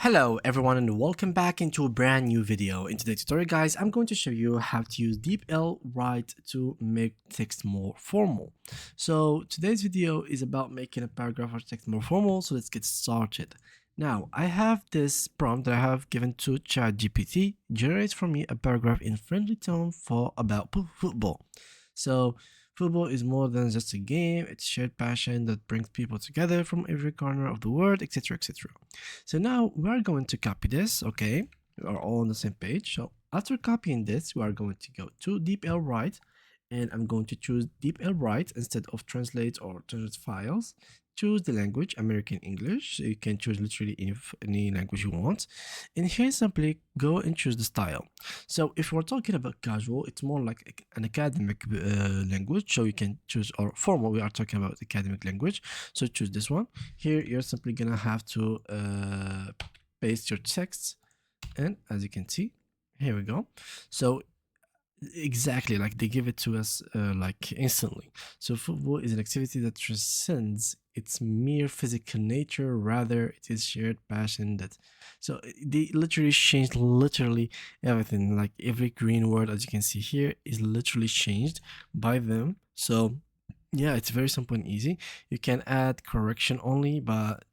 Hello everyone and welcome back into a brand new video. In today's tutorial guys, I'm going to show you how to use Deepl right to make text more formal. So today's video is about making a paragraph or text more formal, so let's get started. Now I have this prompt that I have given to ChatGPT, generates for me a paragraph in friendly tone for about football. So football is more than just a game, it's shared passion that brings people together from every corner of the world, etc, etc. So now we are going to copy this, okay? We are all on the same page. So after copying this, we are going to go to Deepl Write, and I'm going to choose Deepl Write instead of translate or translate files. Choose the language, American English. So you can choose literally any language you want. And here simply go and choose the style. So if we're talking about casual, it's more like an academic language. So you can choose, or formal, we are talking about academic language. So choose this one. Here you're simply gonna have to paste your text. And as you can see, here we go. So exactly, like they give it to us like instantly. So football is an activity that transcends its mere physical nature, rather it is shared passion that, so they literally changed literally everything. Like every green word, as you can see here, is literally changed by them. So yeah, it's very simple and easy. You can add correction only, but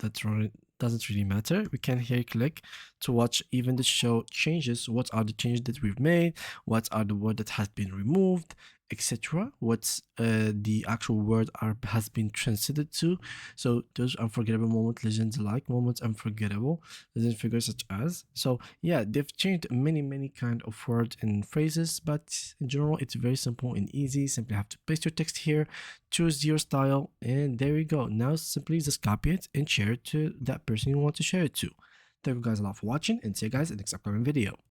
doesn't really matter. We can here click to watch even the show changes. What are the changes that we've made? What are the word that has been removed, etc. What's the actual word has been transited to. So those unforgettable moments, legends like moments unforgettable, legend figures such as. So yeah, they've changed many kind of words and phrases, but in general it's very simple and easy. Simply have to paste your text here, choose your style, and there you go. Now simply just copy it and share it to that person you want to share it to. Thank you guys a lot for watching, and see you guys in the next upcoming video.